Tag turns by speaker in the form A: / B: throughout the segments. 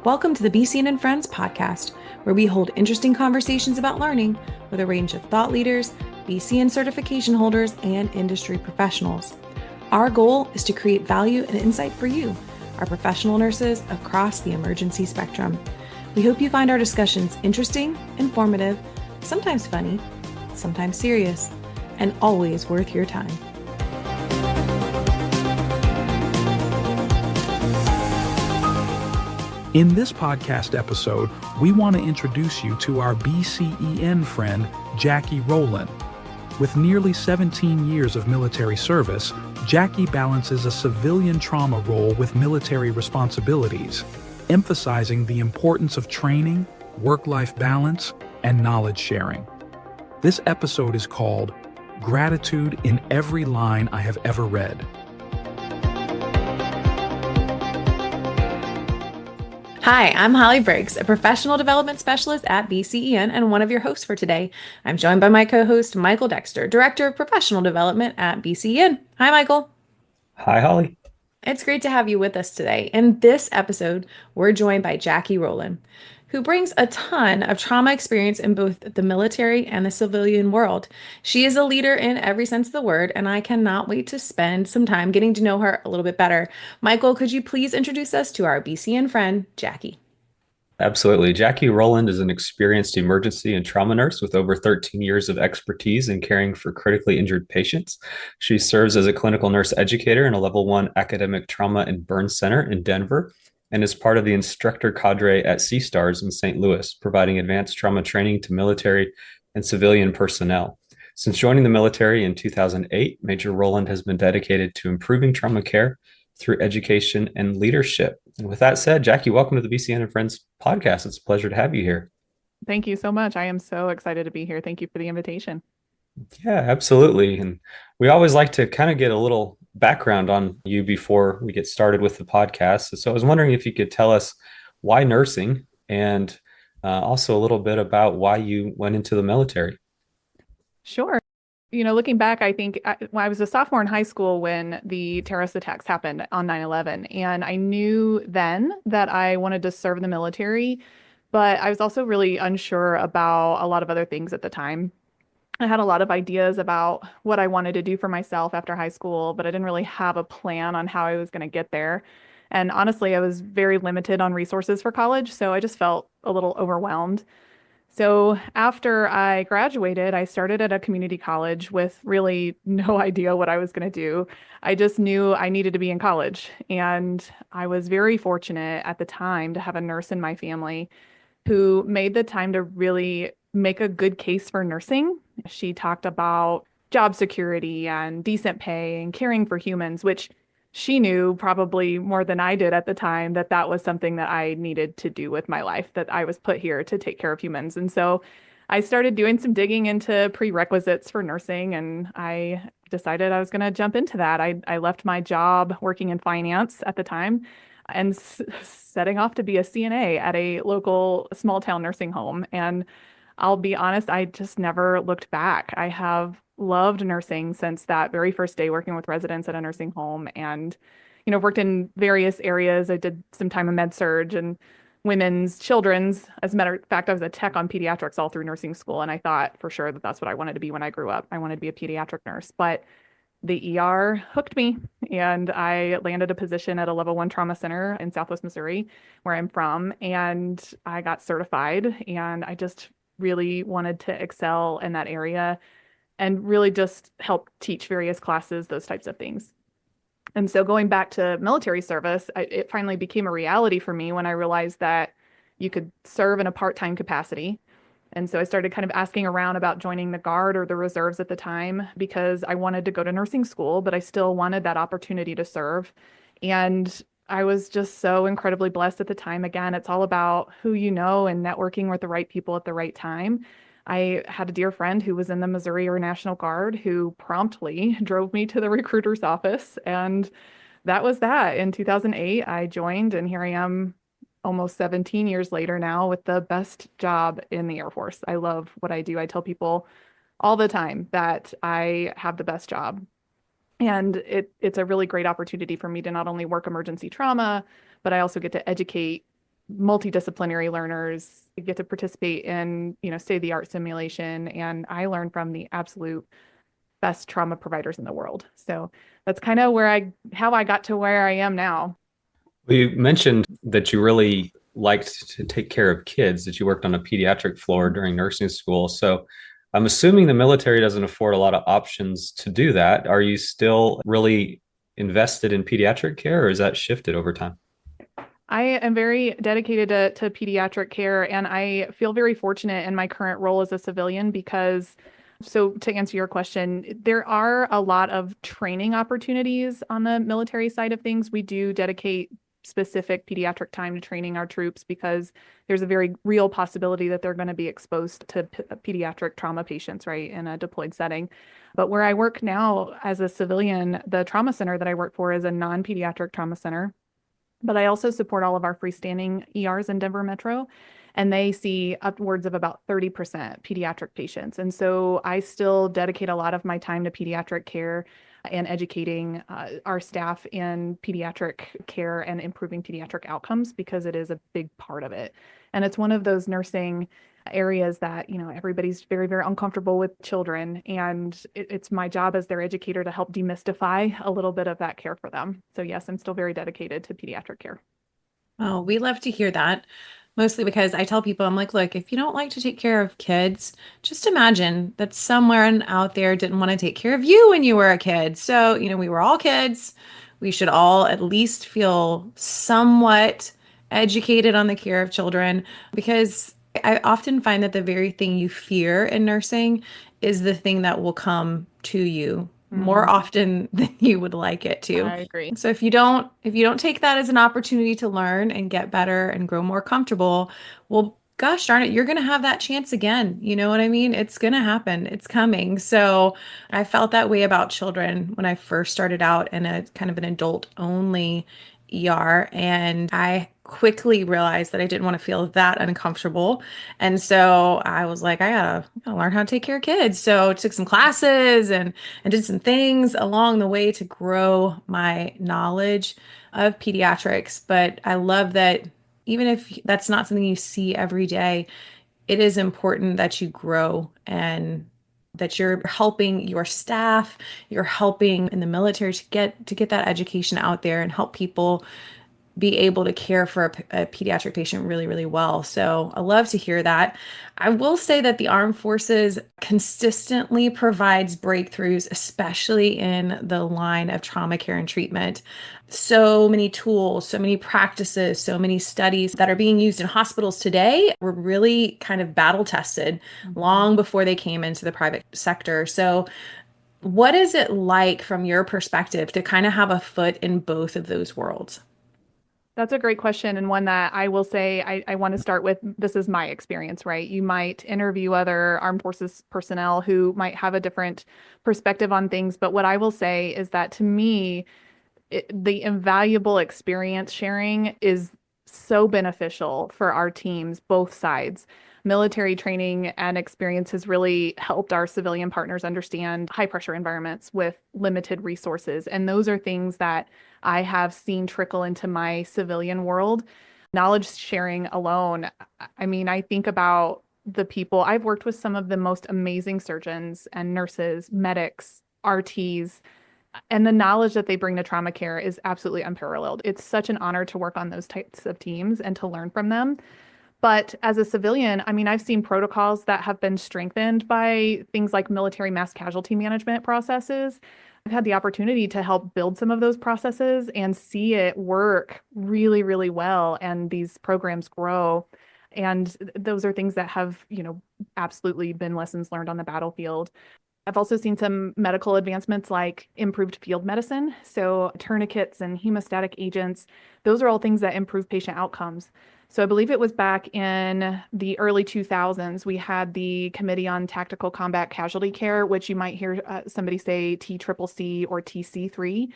A: Welcome to the BCEN and Friends podcast, where we hold interesting conversations about learning with a range of thought leaders, BCEN certification holders, and industry professionals. Our goal is to create value and insight for you, our professional nurses across the emergency spectrum. We hope you find our discussions interesting, informative, sometimes funny, sometimes serious, and always worth your time.
B: In this podcast episode, we want to introduce you to our BCEN friend, Jacki Roland. With nearly 17 years of military service, Jacki balances a civilian trauma role with military responsibilities, emphasizing the importance of training, work-life balance, and knowledge sharing. This episode is called Gratitude in Every Line I Have Ever Read.
A: Hi, I'm Holly Briggs, a professional development specialist at BCEN and one of your hosts for today. I'm joined by my co-host, Michael Dexter, Director of Professional Development at BCEN. Hi, Michael.
C: Hi, Holly.
A: It's great to have you with us today. In this episode, we're joined by Jacki Roland, who brings a ton of trauma experience in both the military and the civilian world. She is a leader in every sense of the word, and I cannot wait to spend some time getting to know her a little bit better. Michael, could you please introduce us to our BCEN friend, Jacki?
C: Absolutely. Jacki Roland is an experienced emergency and trauma nurse with over 13 years of expertise in caring for critically injured patients. She serves as a clinical nurse educator in a level 1 academic trauma and burn center in Denver and is part of the instructor cadre at CSTARS in St. Louis, providing advanced trauma training to military and civilian personnel. Since joining the military in 2008, Major Roland has been dedicated to improving trauma care through education and leadership. And with that said, Jacki, welcome to the BCN and Friends podcast. It's a pleasure to have you here.
D: Thank you so much. I am so excited to be here. Thank you for the invitation.
C: Yeah, absolutely. And we always like to kind of get a little background on you before we get started with the podcast. So I was wondering if you could tell us why nursing and also a little bit about why you went into the military.
D: Sure. Looking back, I think when I was a sophomore in high school when the terrorist attacks happened on 9/11, and I knew then that I wanted to serve in the military, but I was also really unsure about a lot of other things at the time. I had a lot of ideas about what I wanted to do for myself after high school, but I didn't really have a plan on how I was going to get there. And honestly, I was very limited on resources for college, so I just felt a little overwhelmed. So after I graduated, I started at a community college with really no idea what I was going to do. I just knew I needed to be in college. And I was very fortunate at the time to have a nurse in my family who made the time to really make a good case for nursing. She talked about job security and decent pay and caring for humans, which she knew probably more than I did at the time that that was something that I needed to do with my life, that I was put here to take care of humans. And so I started doing some digging into prerequisites for nursing, and I decided I was going to jump into that. I left my job working in finance at the time and setting off to be a CNA at a local small town nursing home. And I'll be honest, I just never looked back. I have loved nursing since that very first day working with residents at a nursing home, and worked in various areas. I did some time in med surg and women's, children's. As a matter of fact, I was a tech on pediatrics all through nursing school, and I thought for sure that that's what I wanted to be when I grew up. I wanted to be a pediatric nurse, but the ER hooked me, and I landed a position at a level 1 trauma center in Southwest Missouri, where I'm from, and I got certified, and I just really wanted to excel in that area and really just help teach various classes, those types of things. And so going back to military service, it finally became a reality for me when I realized that you could serve in a part-time capacity. And so I started kind of asking around about joining the Guard or the reserves at the time because I wanted to go to nursing school, but I still wanted that opportunity to serve. And I was just so incredibly blessed at the time. Again, it's all about who you know and networking with the right people at the right time. I had a dear friend who was in the Missouri Air National Guard who promptly drove me to the recruiter's office. And that was that. In 2008, I joined, and here I am almost 17 years later now with the best job in the Air Force. I love what I do. I tell people all the time that I have the best job. And it's a really great opportunity for me to not only work emergency trauma, but I also get to educate multidisciplinary learners get to participate in, state-of-the-art simulation. And I learn from the absolute best trauma providers in the world. So that's kind of how I got to where I am now.
C: Well, you mentioned that you really liked to take care of kids, that you worked on a pediatric floor during nursing school. So I'm assuming the military doesn't afford a lot of options to do that. Are you still really invested in pediatric care, or is that shifted over time?
D: I am very dedicated to pediatric care, and I feel very fortunate in my current role as a civilian because, so to answer your question, there are a lot of training opportunities on the military side of things. We do dedicate specific pediatric time to training our troops because there's a very real possibility that they're going to be exposed to pediatric trauma patients, right, in a deployed setting. But where I work now as a civilian, the trauma center that I work for is a non-pediatric trauma center. But I also support all of our freestanding ERs in Denver Metro, and they see upwards of about 30% pediatric patients. And so I still dedicate a lot of my time to pediatric care and educating our staff in pediatric care and improving pediatric outcomes because it is a big part of it. And it's one of those nursing areas that, everybody's very, very uncomfortable with children. And it's my job as their educator to help demystify a little bit of that care for them. So yes, I'm still very dedicated to pediatric care.
A: Oh, we love to hear that. Mostly because I tell people, I'm like, look, if you don't like to take care of kids, just imagine that someone out there didn't want to take care of you when you were a kid. So, we were all kids. We should all at least feel somewhat educated on the care of children because I often find that the very thing you fear in nursing is the thing that will come to you more often than you would like it to.
D: I agree.
A: So if you don't take that as an opportunity to learn and get better and grow more comfortable, well, gosh darn it, you're going to have that chance again. You know what I mean? It's going to happen. It's coming. So I felt that way about children when I first started out in a kind of an adult only ER, and I quickly realized that I didn't want to feel that uncomfortable. And so I was like, I gotta learn how to take care of kids. So I took some classes and did some things along the way to grow my knowledge of pediatrics. But I love that even if that's not something you see every day, it is important that you grow and that you're helping your staff, you're helping in the military to get that education out there and help people be able to care for a pediatric patient really, really well. So I love to hear that. I will say that the Armed Forces consistently provides breakthroughs, especially in the line of trauma care and treatment. So many tools, so many practices, so many studies that are being used in hospitals today were really kind of battle tested long before they came into the private sector. So what is it like from your perspective to kind of have a foot in both of those worlds?
D: That's a great question, and one that I will say I want to start with. This is my experience, right? You might interview other armed forces personnel who might have a different perspective on things, but what I will say is that to me, the invaluable experience sharing is so beneficial for our teams, both sides. Military training and experience has really helped our civilian partners understand high pressure environments with limited resources. And those are things that I have seen trickle into my civilian world. Knowledge sharing alone, I mean, I think about the people. I've worked with some of the most amazing surgeons and nurses, medics, RTs, and the knowledge that they bring to trauma care is absolutely unparalleled. It's such an honor to work on those types of teams and to learn from them. But as a civilian, I mean, I've seen protocols that have been strengthened by things like military mass casualty management processes. I've had the opportunity to help build some of those processes and see it work really, really well, and these programs grow. And those are things that have, absolutely been lessons learned on the battlefield. I've also seen some medical advancements like improved field medicine. So tourniquets and hemostatic agents, those are all things that improve patient outcomes. So I believe it was back in the early 2000s, we had the Committee on Tactical Combat Casualty Care, which you might hear somebody say TCCC or TC3.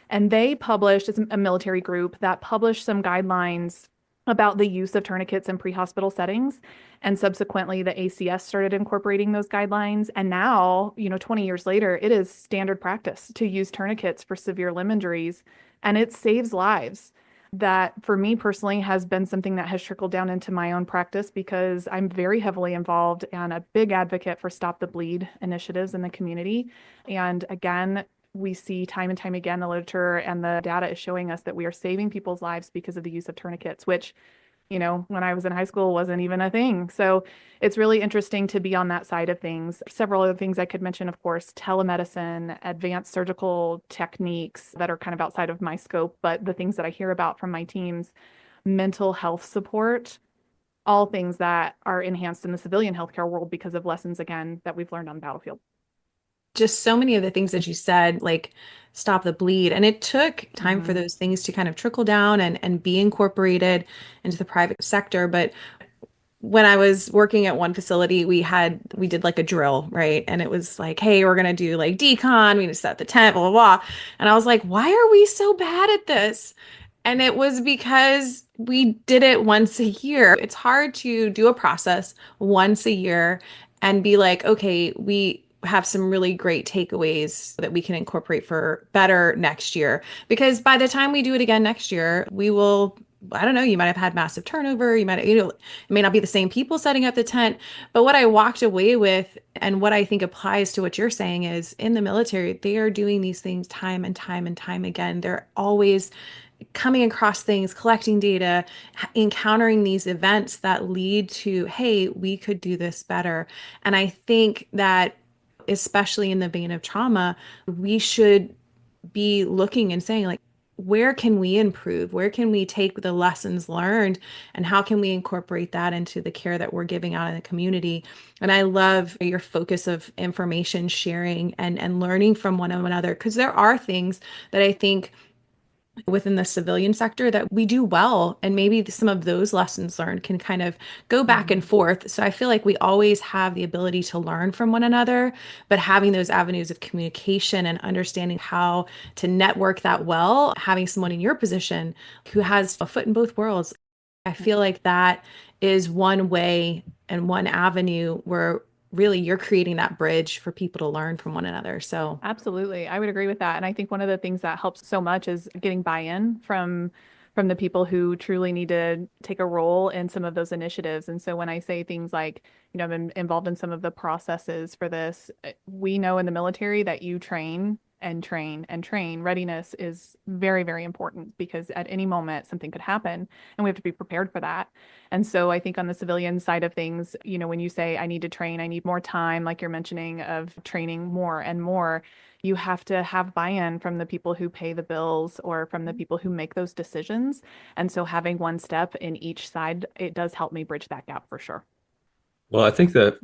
D: And they published, it's a military group that published some guidelines about the use of tourniquets in pre-hospital settings. And subsequently, the ACS started incorporating those guidelines. And now, 20 years later, it is standard practice to use tourniquets for severe limb injuries, and it saves lives. that for me personally has been something that has trickled down into my own practice because I'm very heavily involved and a big advocate for Stop the Bleed initiatives in the community. And again, we see time and time again, the literature and the data is showing us that we are saving people's lives because of the use of tourniquets, which when I was in high school wasn't even a thing. So it's really interesting to be on that side of things. Several other things I could mention, of course, telemedicine, advanced surgical techniques that are kind of outside of my scope, but the things that I hear about from my teams, mental health support, all things that are enhanced in the civilian healthcare world because of lessons, again, that we've learned on the battlefield.
A: Just so many of the things that you said, like stop the bleed. And it took time for
D: Mhm.
A: those things to kind of trickle down and be incorporated into the private sector. But when I was working at one facility, we did like a drill, right? And it was like, hey, we're gonna do like decon, we need to set the tent, blah, blah, blah. And I was like, why are we so bad at this? And it was because we did it once a year. It's hard to do a process once a year and be like, okay, we have some really great takeaways that we can incorporate for better next year. Because by the time we do it again next year, we will, I don't know, you might have had massive turnover. You might, it may not be the same people setting up the tent. But what I walked away with and what I think applies to what you're saying is in the military, they are doing these things time and time and time again. They're always coming across things, collecting data, encountering these events that lead to, hey, we could do this better. And I think that, especially in the vein of trauma, we should be looking and saying, like, where can we improve? Where can we take the lessons learned and how can we incorporate that into the care that we're giving out in the community? And I love your focus of information sharing and learning from one another, because there are things that I think within the civilian sector that we do well, and maybe some of those lessons learned can kind of go back and
D: Mhm.
A: forth. So I feel like we always have the ability to learn from one another, but having those avenues of communication and understanding how to network that well, having someone in your position who has a foot in both worlds, I feel like that is one way and one avenue where really you're creating that bridge for people to learn from one another. So
D: Absolutely. I would agree with that. And I think one of the things that helps so much is getting buy-in from the people who truly need to take a role in some of those initiatives. And so when I say things like, I'm involved in some of the processes for this, we know in the military that you train and train and train. Readiness is very, very important because at any moment something could happen and we have to be prepared for that. And so I think on the civilian side of things, when you say I need to train, I need more time, like you're mentioning, of training more and more, you have to have buy-in from the people who pay the bills or from the people who make those decisions. And so having one step in each side, it does help me bridge that gap for sure.
C: Well, I think the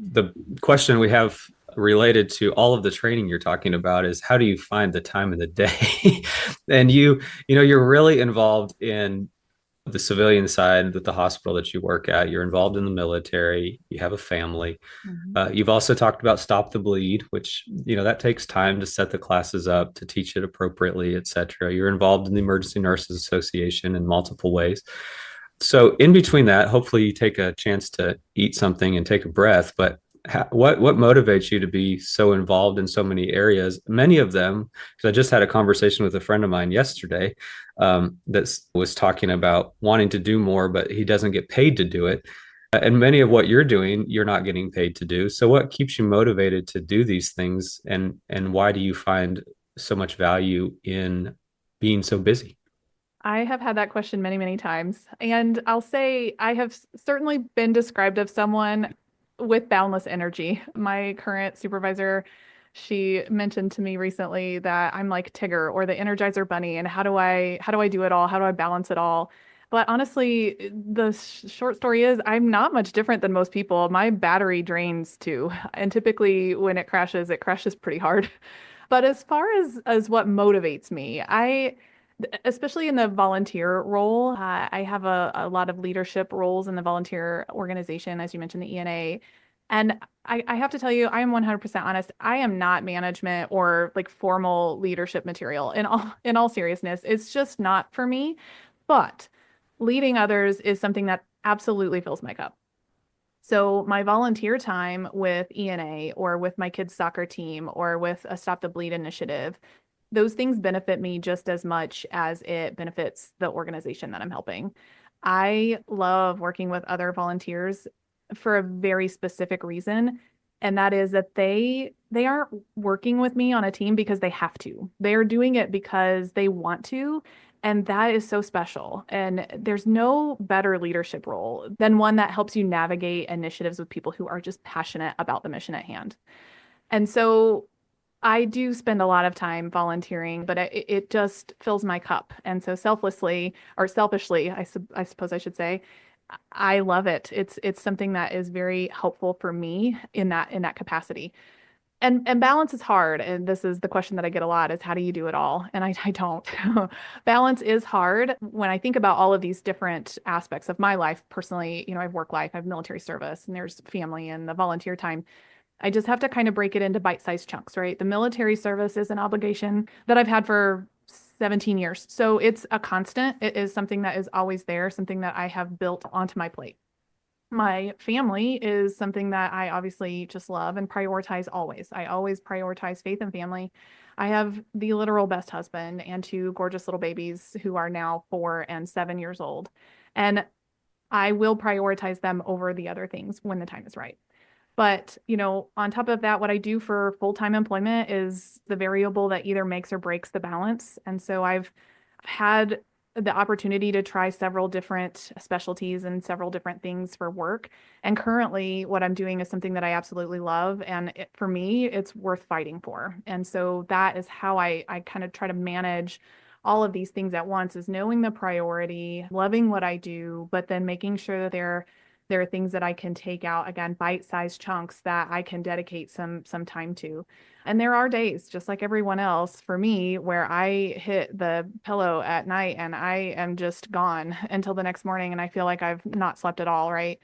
C: question we have related to all of the training you're talking about is how do you find the time of the day? And you're really involved in the civilian side with the hospital that you work at. You're involved in the military. You have a family.
D: Mhm.
C: You've also talked about Stop the Bleed, which that takes time to set the classes up, to teach it appropriately, et cetera. You're involved in the Emergency Nurses Association in multiple ways. So in between that, hopefully you take a chance to eat something and take a breath. But what motivates you to be so involved in so many areas? Many of them, because I just had a conversation with a friend of mine yesterday that was talking about wanting to do more, but he doesn't get paid to do it. And many of what you're doing, you're not getting paid to do. So what keeps you motivated to do these things, and why do you find so much value in being so busy?
D: I have had that question many, many times. And I'll say I have certainly been described of someone with boundless energy. My current supervisor, she mentioned to me recently that I'm like Tigger or the Energizer Bunny, and how do I do it all? How do I balance it all? But honestly, the short story is I'm not much different than most people. My battery drains too. And typically when it crashes pretty hard. But as far as what motivates me, especially in the volunteer role, I have a lot of leadership roles in the volunteer organization, as you mentioned, the ENA. And I have to tell you, I am 100% honest. I am not management or like formal leadership material in all seriousness. It's just not for me. But leading others is something that absolutely fills my cup. So my volunteer time with ENA or with my kids' soccer team or with a Stop the Bleed initiative, those things benefit me just as much as it benefits the organization that I'm helping. I love working with other volunteers for a very specific reason, and that is that they aren't working with me on a team because they have to. They're doing it because they want to, and that is so special. And there's no better leadership role than one that helps you navigate initiatives with people who are just passionate about the mission at hand. And so I do spend a lot of time volunteering, but it just fills my cup. And so selflessly or selfishly, I suppose I should say, I love it. It's something that is very helpful for me in that capacity. And balance is hard. And this is the question that I get a lot is how do you do it all? And I don't. Balance is hard. When I think about all of these different aspects of my life, personally, I have work life, I have military service, and there's family and the volunteer time. I just have to kind of break it into bite-sized chunks, right? The military service is an obligation that I've had for 17 years. So it's a constant. It is something that is always there, something that I have built onto my plate. My family is something that I obviously just love and prioritize always. I always prioritize faith and family. I have the literal best husband and two gorgeous little babies who are now 4 and 7 years old. And I will prioritize them over the other things when the time is right. But, on top of that, what I do for full-time employment is the variable that either makes or breaks the balance. And so I've had the opportunity to try several different specialties and several different things for work. And currently what I'm doing is something that I absolutely love. And for me, it's worth fighting for. And so that is how I kind of try to manage all of these things at once, is knowing the priority, loving what I do, but then making sure that there are things that I can take out, again, bite-sized chunks that I can dedicate some time to. And there are days, just like everyone else, for me, where I hit the pillow at night and I am just gone until the next morning and I feel like I've not slept at all, right?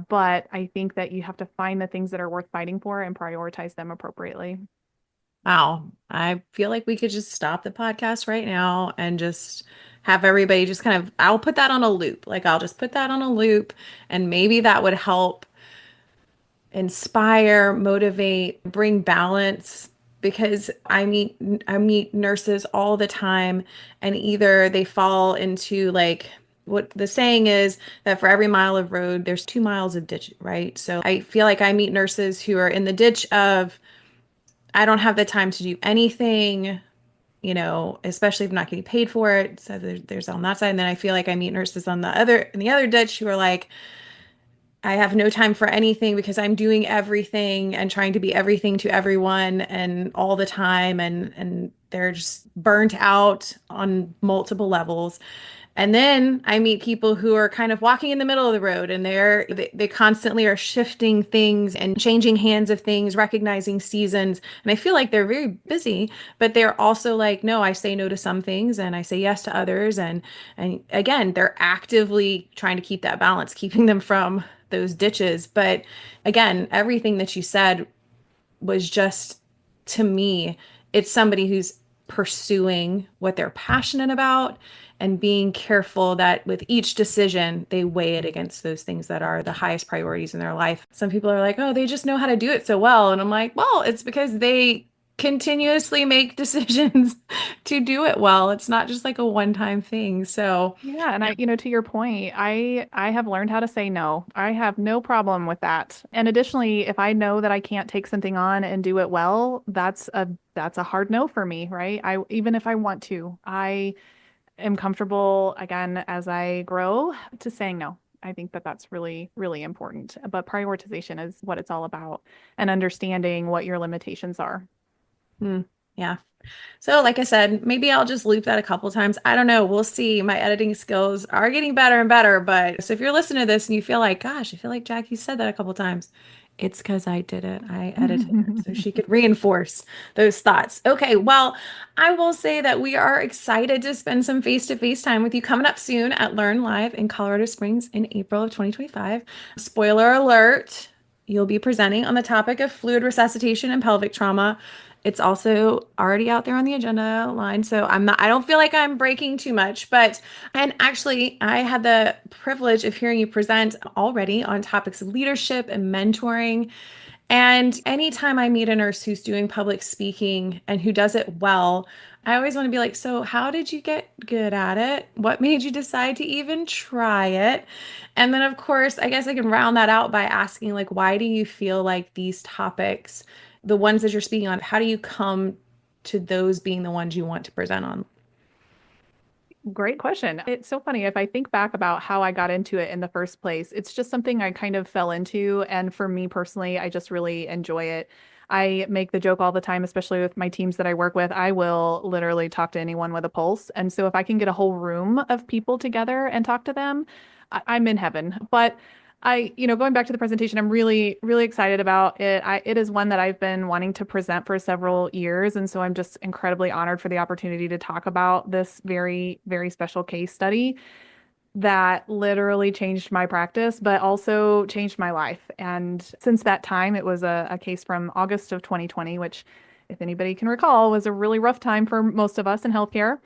D: But I think that you have to find the things that are worth fighting for and prioritize them appropriately.
A: Wow. I feel like we could just stop the podcast right now and just have everybody just kind of, I'll put that on a loop. Like I'll just put that on a loop and maybe that would help inspire, motivate, bring balance because I meet nurses all the time and either they fall into like what the saying is that for every mile of road there's 2 miles of ditch, right? So I feel like I meet nurses who are in the ditch of I don't have the time to do anything, especially if I'm not getting paid for it. So there's on that side. And then I feel like I meet nurses in the other ditch who are like, I have no time for anything because I'm doing everything and trying to be everything to everyone and all the time. And they're just burnt out on multiple levels. And then I meet people who are kind of walking in the middle of the road and they constantly are shifting things and changing hands of things, recognizing seasons. And I feel like they're very busy, but they're also like, no, I say no to some things and I say yes to others. And again, they're actively trying to keep that balance, keeping them from those ditches. But again, everything that you said was just, to me, it's somebody who's pursuing what they're passionate about and being careful that with each decision, they weigh it against those things that are the highest priorities in their life. Some people are like, oh, they just know how to do it so well. And I'm like, well, it's because they continuously make decisions to do it well. It's not just like a one-time thing. So
D: Yeah, and to your point, I have learned how to say no. I have no problem with that. And additionally, if I know that I can't take something on and do it well, that's a hard no for me, right? I even if I want to, I am comfortable again as I grow to saying no. I think that that's really, really important. But prioritization is what it's all about and understanding what your limitations are.
A: Yeah. So like I said, maybe I'll just loop that a couple times. I don't know. We'll see. My editing skills are getting better and better. But so if you're listening to this and you feel like, gosh, I feel like Jacki said that a couple times, it's because I did it. I edited it so she could reinforce those thoughts. Okay. Well, I will say that we are excited to spend some face-to-face time with you coming up soon at Learn Live in Colorado Springs in April of 2025. Spoiler alert, you'll be presenting on the topic of fluid resuscitation and pelvic trauma. It's also already out there on the agenda line. So I don't feel like I'm breaking too much, and actually I had the privilege of hearing you present already on topics of leadership and mentoring. And anytime I meet a nurse who's doing public speaking and who does it well, I always want to be like, so how did you get good at it? What made you decide to even try it? And then, of course, I guess I can round that out by asking, like, why do you feel like these topics, the ones that you're speaking on, how do you come to those being the ones you want to present on?
D: Great question. It's so funny. If I think back about how I got into it in the first place, it's just something I kind of fell into. And for me personally, I just really enjoy it. I make the joke all the time, especially with my teams that I work with. I will literally talk to anyone with a pulse. And so if I can get a whole room of people together and talk to them, I'm in heaven. But going back to the presentation, I'm really, really excited about it. It is one that I've been wanting to present for several years. And so I'm just incredibly honored for the opportunity to talk about this very, very special case study that literally changed my practice, but also changed my life. And since that time, it was a case from August of 2020, which, if anybody can recall, was a really rough time for most of us in healthcare.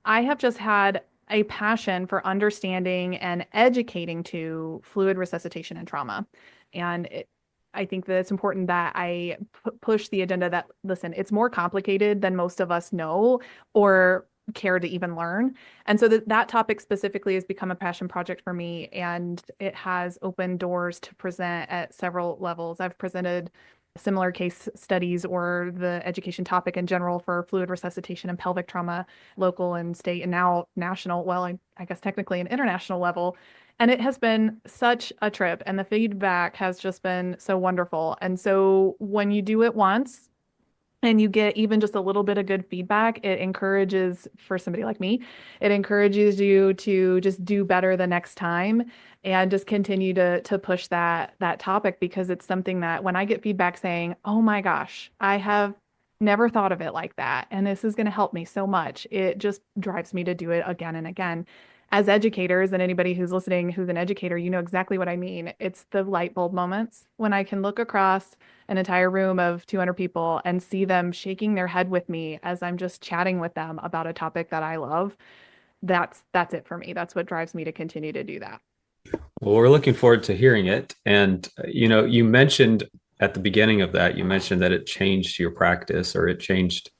D: I have just had a passion for understanding and educating to fluid resuscitation and trauma. I think that it's important that I push the agenda that, listen, it's more complicated than most of us know or care to even learn. And so that topic specifically has become a passion project for me, and it has opened doors to present at several levels. I've presented similar case studies or the education topic in general for fluid resuscitation and pelvic trauma, local and state, and now national, well, I guess technically an international level. And it has been such a trip, and the feedback has just been so wonderful. And so when you do it once, and you get even just a little bit of good feedback, it encourages, for somebody like me, it encourages you to just do better the next time and just continue to push that topic, because it's something that when I get feedback saying, oh my gosh, I have never thought of it like that, and this is going to help me so much, it just drives me to do it again and again. As educators, and anybody who's listening who's an educator, you know exactly what I mean. It's the light bulb moments when I can look across an entire room of 200 people and see them shaking their head with me as I'm just chatting with them about a topic that I love. That's it for me. That's what drives me to continue to do that.
C: Well, we're looking forward to hearing it. And, you mentioned at the beginning of that, you mentioned that it changed your practice, or it changed,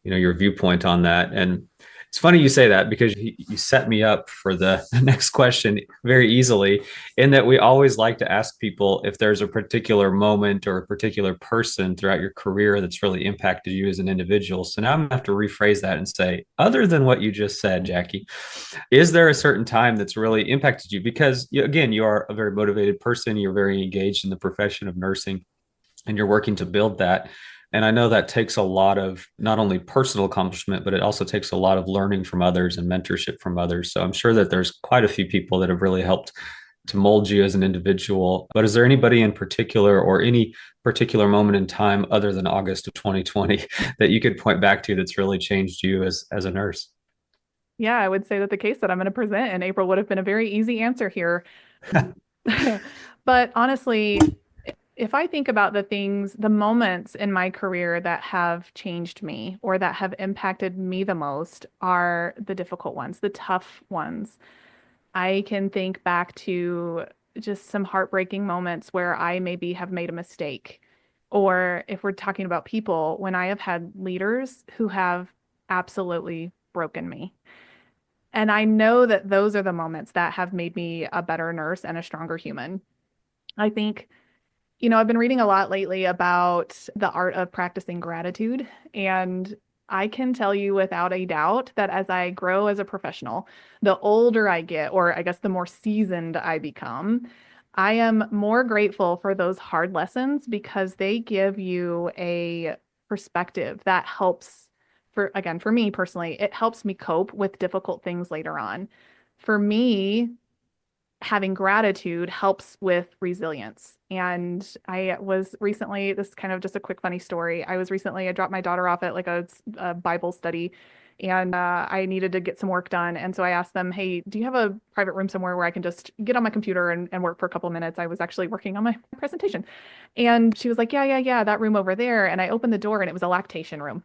C: your viewpoint on that. And it's funny you say that, because you set me up for the next question very easily, in that we always like to ask people if there's a particular moment or a particular person throughout your career that's really impacted you as an individual. So now I'm going to have to rephrase that and say, other than what you just said, Jacki, is there a certain time that's really impacted you? Because, again, you are a very motivated person. You're very engaged in the profession of nursing, and you're working to build that. And I know that takes a lot of not only personal accomplishment, but it also takes a lot of learning from others and mentorship from others. So I'm sure that there's quite a few people that have really helped to mold you as an individual. But is there anybody in particular, or any particular moment in time other than August of 2020, that you could point back to that's really changed you as a nurse?
D: Yeah, I would say that the case that I'm going to present in April would have been a very easy answer here. But honestly, if I think about the moments in my career that have changed me or that have impacted me the most are the difficult ones, the tough ones. I can think back to just some heartbreaking moments where I maybe have made a mistake. Or if we're talking about people, when I have had leaders who have absolutely broken me. And I know that those are the moments that have made me a better nurse and a stronger human. I think, I've been reading a lot lately about the art of practicing gratitude. And I can tell you without a doubt that as I grow as a professional, the older I get, or I guess the more seasoned I become, I am more grateful for those hard lessons, because they give you a perspective that helps, for me personally, it helps me cope with difficult things later on. For me, having gratitude helps with resilience. And I was recently, this is kind of just a quick funny story. I dropped my daughter off at like a Bible study, and I needed to get some work done. And so I asked them, hey, do you have a private room somewhere where I can just get on my computer and work for a couple of minutes? I was actually working on my presentation. And she was like, yeah, that room over there. And I opened the door, and it was a lactation room.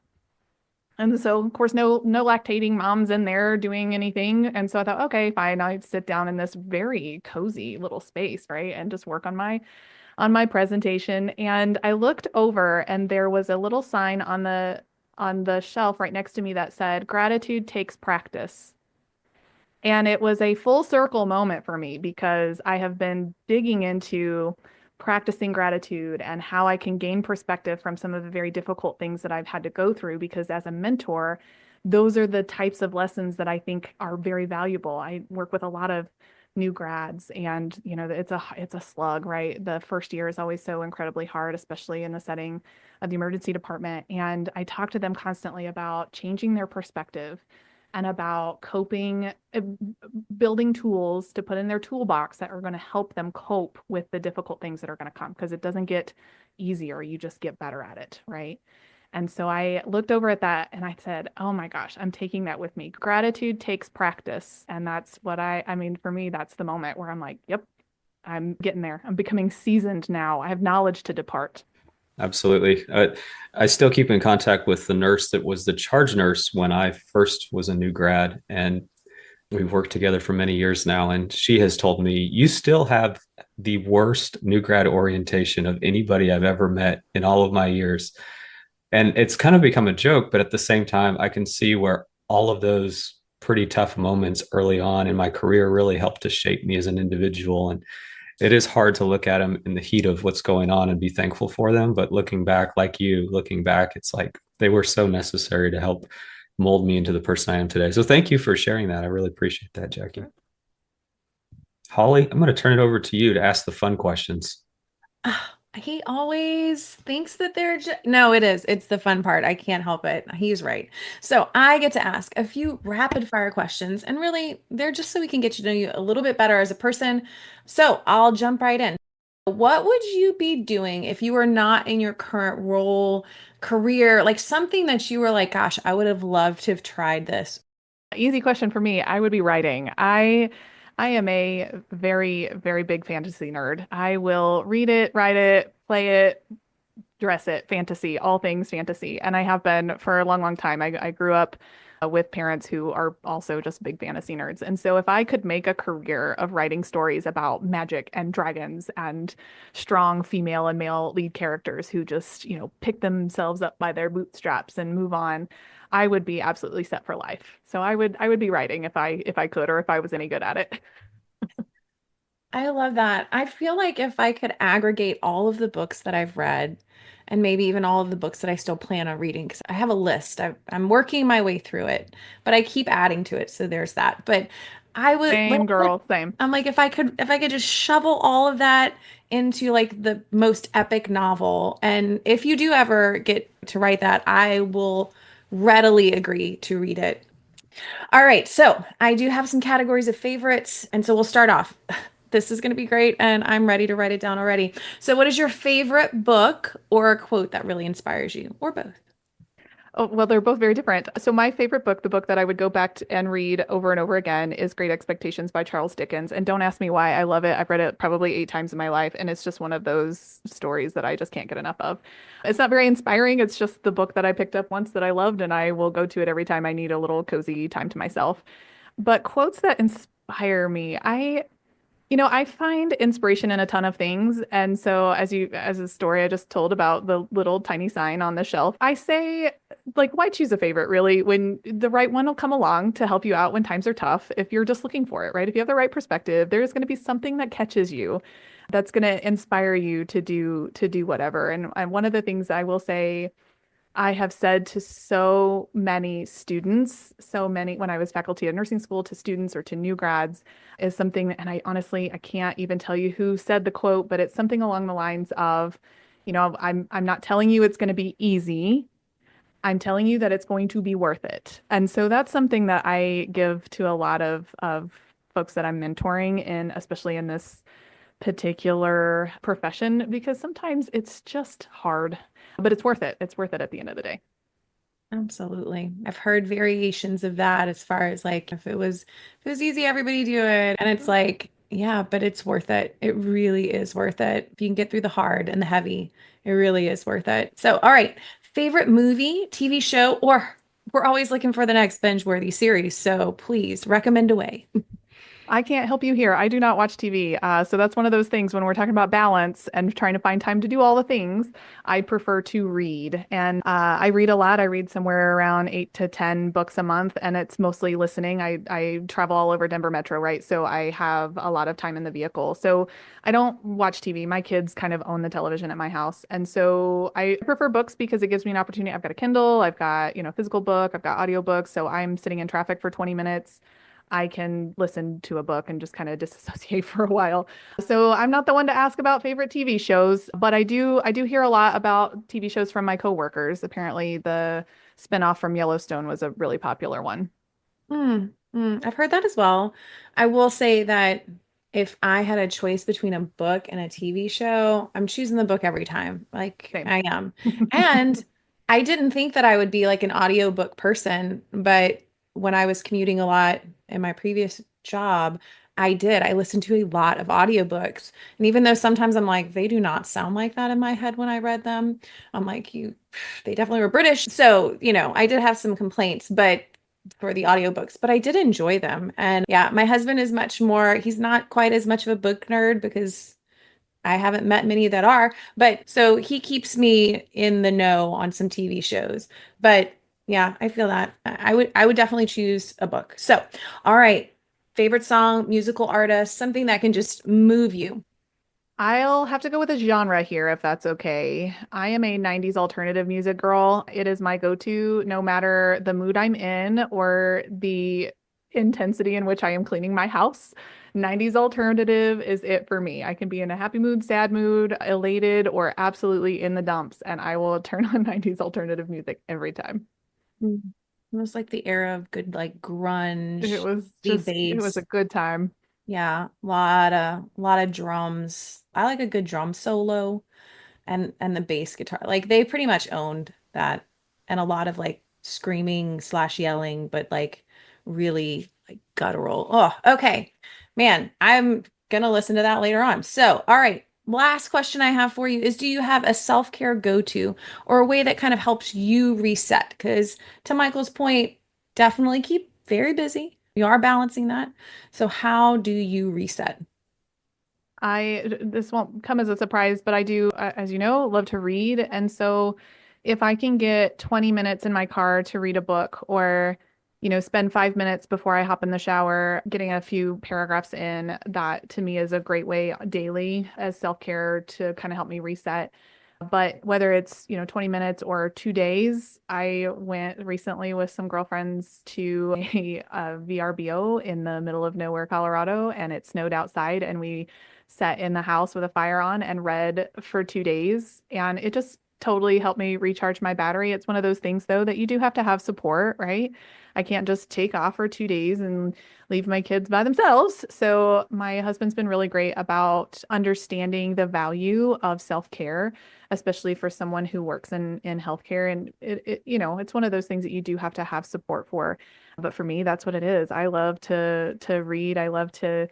D: And so, of course, no lactating moms in there doing anything. And so I thought, okay, fine. I'd sit down in this very cozy little space, right, and just work on my presentation. And I looked over, and there was a little sign on the on the shelf right next to me that said, "Gratitude takes practice." And it was a full circle moment for me because I have been digging into practicing gratitude and how I can gain perspective from some of the very difficult things that I've had to go through. Because as a mentor, those are the types of lessons that I think are very valuable. I work with a lot of new grads, and it's a slug, right? The first year is always so incredibly hard, especially in the setting of the emergency department. And I talk to them constantly about changing their perspective and about coping, building tools to put in their toolbox that are going to help them cope with the difficult things that are going to come, because it doesn't get easier, you just get better at it, right? And so I looked over at that and I said, oh my gosh, I'm taking that with me. Gratitude takes practice. And that's what I mean, for me, that's the moment where I'm like, yep, I'm getting there. I'm becoming seasoned now. I have knowledge to depart.
C: Absolutely. I still keep in contact with the nurse that was the charge nurse when I first was a new grad, and we've worked together for many years now. And she has told me, you still have the worst new grad orientation of anybody I've ever met in all of my years. And it's kind of become a joke, but at the same time, I can see where all of those pretty tough moments early on in my career really helped to shape me as an individual. And it is hard to look at them in the heat of what's going on and be thankful for them. But looking back, like you, looking back, it's like they were so necessary to help mold me into the person I am today. So thank you for sharing that. I really appreciate that, Jacki. Holly, I'm going to turn it over to you to ask the fun questions.
A: He always thinks that no, it is. It's the fun part. I can't help it. He's right. So I get to ask a few rapid fire questions, and really, they're just so we can get to know you a little bit better as a person. So I'll jump right in. What would you be doing if you were not in your current role, career, like something that you were like, gosh, I would have loved to have tried this?
D: Easy question for me. I would be writing. I am a very, very big fantasy nerd. I will read it, write it, play it, dress it, fantasy, all things fantasy. And I have been for a long, long time. I grew up with parents who are also just big fantasy nerds. And so if I could make a career of writing stories about magic and dragons and strong female and male lead characters who just, pick themselves up by their bootstraps and move on, I would be absolutely set for life. So I would be writing if I could, or if I was any good at it.
A: I love that. I feel like if I could aggregate all of the books that I've read, and maybe even all of the books that I still plan on reading, because I have a list. I'm working my way through it, but I keep adding to it. So there's that. But I would
D: Same girl, same.
A: I'm like, if I could just shovel all of that into like the most epic novel. And if you do ever get to write that, I will readily agree to read it. All right, so I do have some categories of favorites, and so we'll start off. This is going to be great, and I'm ready to write it down already. So, what is your favorite book or a quote that really inspires you, or both?
D: Oh, well, they're both very different. So my favorite book, the book that I would go back to and read over and over again, is Great Expectations by Charles Dickens. And don't ask me why. I love it. I've read it probably 8 times in my life, and it's just one of those stories that I just can't get enough of. It's not very inspiring. It's just the book that I picked up once that I loved, and I will go to it every time I need a little cozy time to myself. But quotes that inspire me, I find inspiration in a ton of things. And so as a story I just told about the little tiny sign on the shelf, I say, like, why choose a favorite really when the right one will come along to help you out when times are tough if you're just looking for it, right? If you have the right perspective, there's going to be something that catches you that's going to inspire you to do whatever. And one of the things I will say I have said to so many students, so many when I was faculty at nursing school, to students or to new grads, is something, and I honestly, I can't even tell you who said the quote, but it's something along the lines of, I'm not telling you it's going to be easy. I'm telling you that it's going to be worth it. And so that's something that I give to a lot of folks that I'm mentoring in, especially in this particular profession, because sometimes it's just hard, but it's worth it. It's worth it at the end of the day.
A: Absolutely. I've heard variations of that as far as like if it was easy, everybody do it. And it's like, yeah, but it's worth it. It really is worth it. If you can get through the hard and the heavy, it really is worth it. So, all right, favorite movie, TV show, or we're always looking for the next binge-worthy series. So please recommend away.
D: I can't help you here. I do not watch TV. So that's one of those things when we're talking about balance and trying to find time to do all the things. I prefer to read. And I read a lot. I read somewhere around 8 to 10 books a month, and it's mostly listening. I travel all over Denver Metro, right? So I have a lot of time in the vehicle. So I don't watch TV. My kids kind of own the television at my house. And so I prefer books because it gives me an opportunity. I've got a Kindle, I've got, physical book, I've got audiobooks. So I'm sitting in traffic for 20 minutes. I can listen to a book and just kind of disassociate for a while. So I'm not the one to ask about favorite TV shows, but I do hear a lot about TV shows from my coworkers. Apparently the spinoff from Yellowstone was a really popular one.
A: I've heard that as well. I will say that if I had a choice between a book and a TV show, I'm choosing the book every time. Like
D: Same.
A: I am. And I didn't think that I would be like an audiobook person, but when I was commuting a lot in my previous job, I did. I listened to a lot of audiobooks. And even though sometimes I'm like, they do not sound like that in my head when I read them, I'm like, they definitely were British. So, I did have some complaints, but for the audiobooks, but I did enjoy them. And yeah, my husband is he's not quite as much of a book nerd because I haven't met many that are, but so he keeps me in the know on some TV shows. But yeah, I feel that I would definitely choose a book. So, all right, favorite song, musical artist, something that can just move you.
D: I'll have to go with a genre here if that's okay. I am a 90s alternative music girl. It is my go-to no matter the mood I'm in or the intensity in which I am cleaning my house. 90s alternative is it for me. I can be in a happy mood, sad mood, elated, or absolutely in the dumps, and I will turn on 90s alternative music every time.
A: Mm. It was like the era of good like grunge, the
D: It was a
A: bass.
D: good time.
A: Yeah, lot of drums. I like a good drum solo and the bass guitar. Like they pretty much owned that and a lot of like screaming slash yelling, but like really like guttural. Oh, okay. Man, I'm gonna listen to that later on. So, all right. Last question I have for you is do you have a self-care go-to or a way that kind of helps you reset? Because to Michael's point, definitely keep very busy. We are balancing that. So how do you reset?
D: This won't come as a surprise, but I do, as you know, love to read. And so if I can get 20 minutes in my car to read a book or, spend 5 minutes before I hop in the shower, getting a few paragraphs in, that to me is a great way daily as self-care to kind of help me reset. But whether it's, 20 minutes or 2 days, I went recently with some girlfriends to a VRBO in the middle of nowhere, Colorado, and it snowed outside, and we sat in the house with a fire on and read for 2 days. And it just totally helped me recharge my battery. It's one of those things, though, that you do have to have support, right? I can't just take off for 2 days and leave my kids by themselves. So my husband's been really great about understanding the value of self-care, especially for someone who works in healthcare. And it's one of those things that you do have to have support for. But for me, that's what it is. I love to read. I love to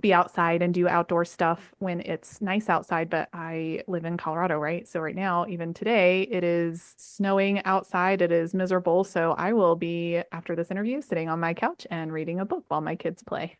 D: be outside and do outdoor stuff when it's nice outside, but I live in Colorado, right? So right now, even today, it is snowing outside. It is miserable. So I will be, after this interview, sitting on my couch and reading a book while my kids play.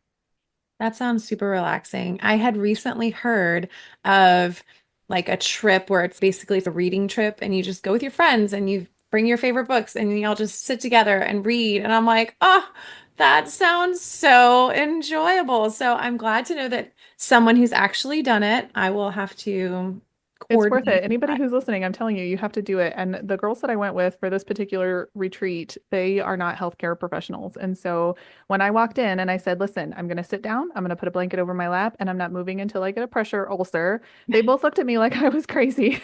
A: That sounds super relaxing. I had recently heard of like a trip where it's a reading trip and you just go with your friends and you bring your favorite books and y'all just sit together and read. And I'm like, oh, that sounds so enjoyable. So I'm glad to know that someone who's actually done it, I will have to
D: It's worth
A: coordinate
D: it. Anybody
A: that.
D: who's listening, I'm telling you, you have to do it. And the girls that I went with for this particular retreat, they are not healthcare professionals. And so when I walked in and I said, listen, I'm going to sit down, I'm going to put a blanket over my lap, and I'm not moving until I get a pressure ulcer, they both looked at me like I was crazy,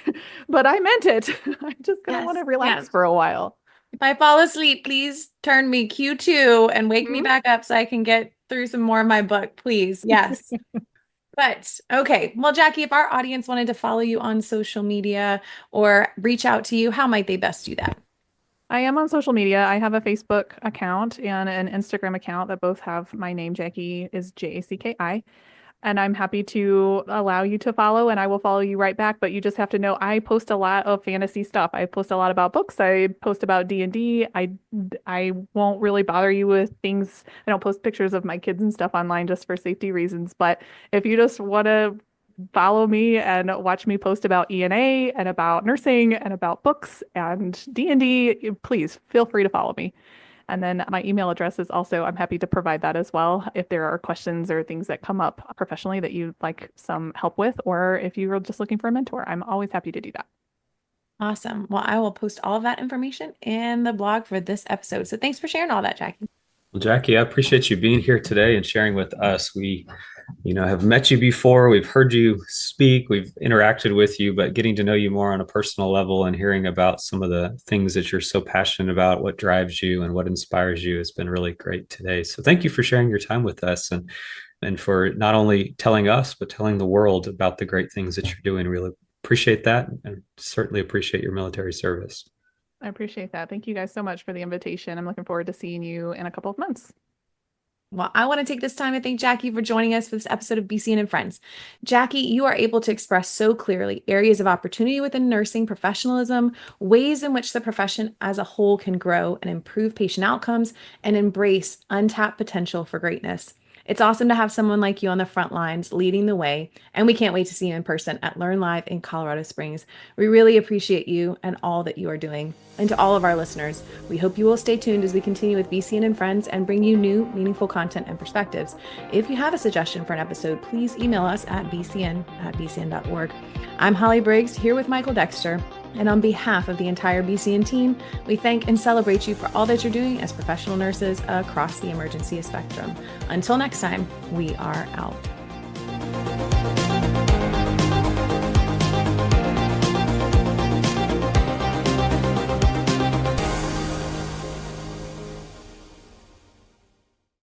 D: but I meant it. I'm just going to want
A: Yes,
D: to relax
A: yes.
D: for a while.
A: If I fall asleep, please turn me Q2 and wake me
D: Mhm.
A: back up so I can get through some more of my book, please. Yes. But okay. Well, Jackie, if our audience wanted to follow you on social media or reach out to you, how might they best do that?
D: I am on social media. I have a Facebook account and an Instagram account that both have my name. Jacki is Jacki. and I'm happy to allow you to follow, and I will follow you right back. But you just have to know I post a lot of fantasy stuff. I post a lot about books. I post about D&D. I won't really bother you with things. I don't post pictures of my kids and stuff online just for safety reasons. But if you just want to follow me and watch me post about ENA and about nursing and about books and D&D, please feel free to follow me. And then my email address is also, I'm happy to provide that as well if there are questions or things that come up professionally that you'd like some help with, or if you were just looking for a mentor, I'm always happy to do that.
A: Awesome. Well, I will post all of that information in the blog for this episode. So thanks for sharing all that, Jacki.
C: Well, Jacki, I appreciate you being here today and sharing with us. We have met you before, we've heard you speak, we've interacted with you, but getting to know you more on a personal level and hearing about some of the things that you're so passionate about, what drives you and what inspires you has been really great today. So thank you for sharing your time with us and for not only telling us, but telling the world about the great things that you're doing. Really appreciate that, and certainly appreciate your military service.
D: I appreciate that. Thank you guys so much for the invitation. I'm looking forward to seeing you in a couple of months.
A: Well, I want to take this time to thank Jacki for joining us for this episode of BCEN and Friends. Jacki, you are able to express so clearly areas of opportunity within nursing professionalism, ways in which the profession as a whole can grow and improve patient outcomes, and embrace untapped potential for greatness. It's awesome to have someone like you on the front lines leading the way, and we can't wait to see you in person at Learn Live in Colorado Springs. We really appreciate you and all that you are doing. And to all of our listeners, we hope you will stay tuned as we continue with BCEN and Friends and bring you new, meaningful content and perspectives. If you have a suggestion for an episode, please email us at bcn@bcn.org. I'm Holly Briggs, here with Michael Dexter. And on behalf of the entire BCEN team, we thank and celebrate you for all that you're doing as professional nurses across the emergency spectrum. Until next time, we are out.